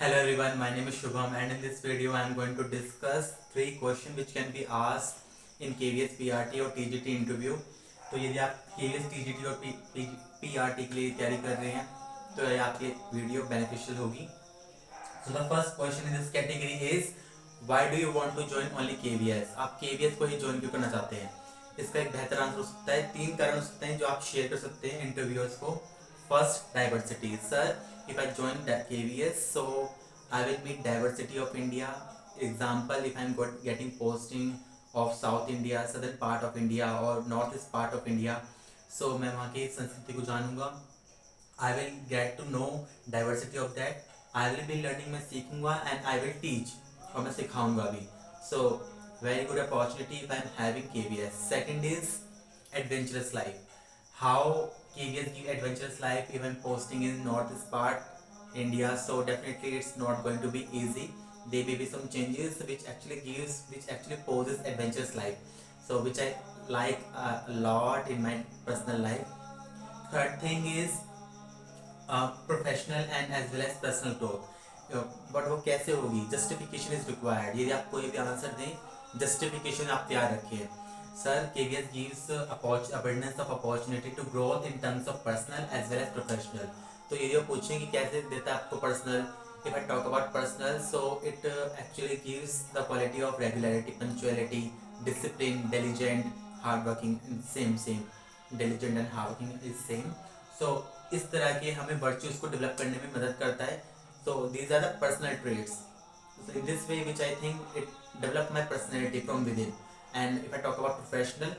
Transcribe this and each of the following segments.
Hello everyone, my name is Shubham and in this video I am going to discuss three questions which can be asked in KVS PRT और TGT interview। तो यदि आप KVS TGT और PRT के लिए तैयारी कर रहे हैं तो ये आपकी वीडियो बेनिफिशियल होगी। So the first question in this category is why do you want to join only KVS? आप KVS को ही ज्वाइन क्यों करना चाहते हैं? इसका एक बेहतर आंसर हो सकता है, तीन कारण हो सकते हैं जो आप शेयर कर सकते हैं इंटरव्यूअर्स को। First, diversity. Sir, if I join KVS, so I will meet diversity of India. Example, if I'm getting posting of South India, southern part of India or northeast part of India, so मैं वहाँ की संस्कृति को जानूंगा। I will get to know diversity of that. I will be learning, मैं सीखूंगा and I will teach और मैं सिखाऊंगा भी. So very good opportunity if I am having KVS. Second is adventurous life. How KVS give adventurous life even posting in northeast part India, so definitely it's not going to be easy. There may be some changes which actually poses adventurous life, so which I like a lot in my personal life. Third thing is professional and as well as personal growth. But वो कैसे होगी? Justification is required. यदि आप कोई भी answer दें, justification आप तैयार रखिए। Sir, KVS gives abundance of opportunity to growth in terms of personal as well as professional. तो यदि वो पूछें कि कैसे देता है आपको personal, if I talk about personal, so it actually gives the quality of regularity, punctuality, discipline, diligent, hardworking, same, diligent and hardworking is same. So इस तरह के हमें वर्च्यूज को डेवलप करने में मदद करता है। So these are the personal traits. So in this way which I think it developed my personality from within. And if I talk about professional,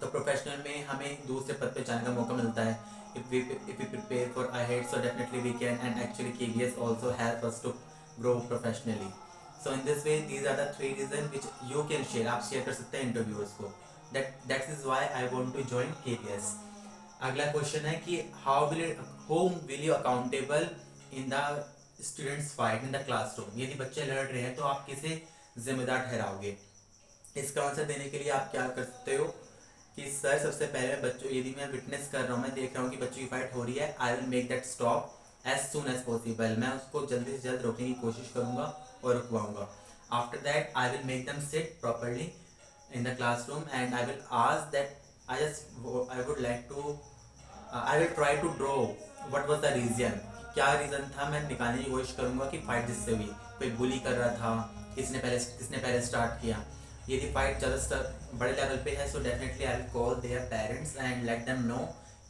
तो प्रोफेशनल में हमें दूसरे पद पे जाने का मौका मिलता है। if we prepare for ahead, so definitely we can, and actually KVS also help us to grow professionally. So in this way these are the three reasons which you can share, आप share कर सकते हैं interviewers को। that is why I want to join KVS. अगला question है कि whom will you accountable in the students fight in the classroom? यदि बच्चे लड़ रहे हैं तो आप किसे जिम्मेदार ठहराओगे? इसका आंसर देने के लिए आप क्या कर सकते हो कि सर, सबसे पहले बच्चों, यदि मैं विटनेस कर रहा हूँ, मैं देख रहा हूँ कि बच्चों की फाइट हो रही है, I will make that stop as soon as possible. मैं उसको जल्दी से जल्द रोकने की कोशिश करूँगा और रुकवाऊँगा। After that I will make them sit properly in the classroom and I will ask that I would like to I will try to draw what was the reason, क्या रीज़न था, मैं निकालने की कोशिश करूँगा कि फाइट जिससे हुई। कोई बुली कर रहा था, किसने पहले स्टार्ट किया। यदि फाइट ज़्यादा बड़े लेवल पे है, so definitely I will call their parents and let them know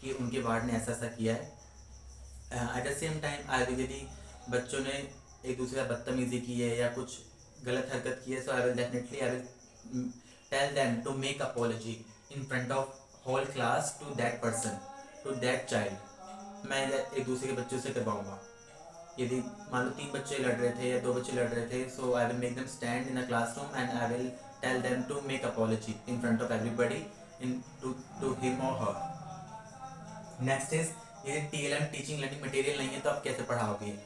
कि उनके वार्ड ने ऐसा ऐसा किया है। एट द सेम टाइम यदि बच्चों ने एक दूसरे से बदतमीजी की है या कुछ गलत हरकत की है, so I will tell them to make apology in front of whole class to that person, to that child। मैं एक दूसरे के बच्चों से करवाऊंगा। यदि मान लो 3 बच्चे लड़ रहे थे या 2 बच्चे लड़ रहे थे, so I will make them stand in the classroom and I will tell them to make apology in front of everybody to him or her। Next is, यदि TLM टीचिंग लर्निंग मटेरियल नहीं है तो आप कैसे पढ़ाओगे?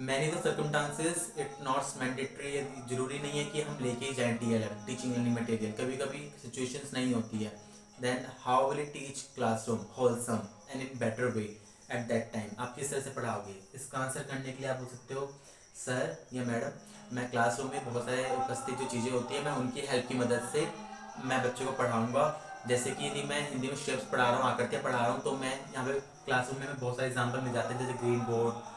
Many the circumstances it not mandatory. जरूरी नहीं है कि हम लेके ही जाएं TLM टीचिंग लर्निंग मटेरियल, कभी कभी सिचुएशंस नहीं होती है। Then how will it teach classroom wholesome and in better way at that time? आप किस तरह से पढ़ाओगे? इसका आंसर करने के लिए आप बोल सकते हो, सर या मैडम, मैं क्लासरूम में बहुत सारे उपस्थित जो चीज़ें होती हैं, मैं उनकी हेल्प की मदद से मैं बच्चों को पढ़ाऊँगा। जैसे कि यदि मैं हिंदी में शेप्स पढ़ा रहा हूँ, आकृतियाँ पढ़ा रहा हूँ, तो मैं यहाँ पे क्लासरूम में बहुत सारे एग्जाम्पल मिल जाते हैं, जैसे green board,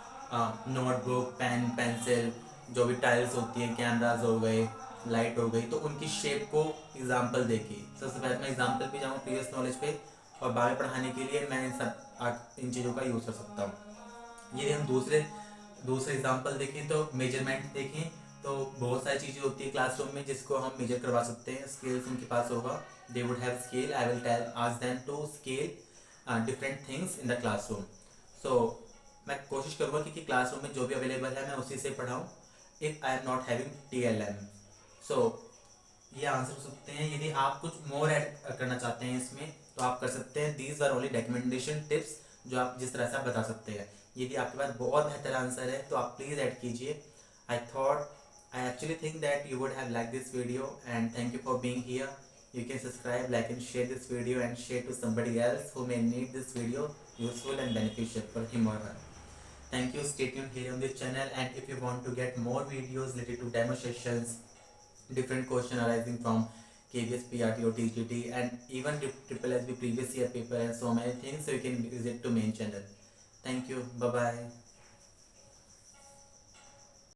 notebook, pen, pencil, जो भी टाइल्स होती हैं, कैमराज हो गए, लाइट हो गई, तो उनकी शेप को एग्जाम्पल देके सबसे पहले मैं एग्जाम्पल पे जाऊँ प्रीवियस नॉलेज पे, और बाकी पढ़ाने के लिए मैं इन चीज़ों का यूज़ कर सकता हूँ। यदि हम दूसरे एग्जाम्पल देखें तो मेजरमेंट देखें, तो बहुत सारी चीज़ें होती है क्लासरूम में जिसको हम मेजर करवा सकते हैं। स्केल्स उनके पास होगा, they would have scale, I will ask them to scale different things in the classroom. So मैं कोशिश करूँगा कि क्लासरूम में जो भी अवेलेबल है मैं उसी से पढ़ाऊँ, if I am not having TLM। So ये आंसर हो सकते हैं। यदि आप कुछ मोर ऐड करना चाहते हैं इसमें तो आप कर सकते हैं। These are only recommendation tips जो आप जिस तरह से आप बता सकते हैं। यदि आपके पास बहुत बेहतर आंसर है तो आप प्लीज़ ऐड कीजिए। I actually think that you would have liked this video and thank you for being here. You can subscribe, like and share this video and share to somebody else who may need this video useful and beneficial for him or her. Thank you. Stay tuned here on this channel, and if you want to get more videos related to demo sessions, different question arising from KVS, PRT or TGT, and even triple SB previous year paper and so many things, so you can visit to main channel. Thank you. Bye bye.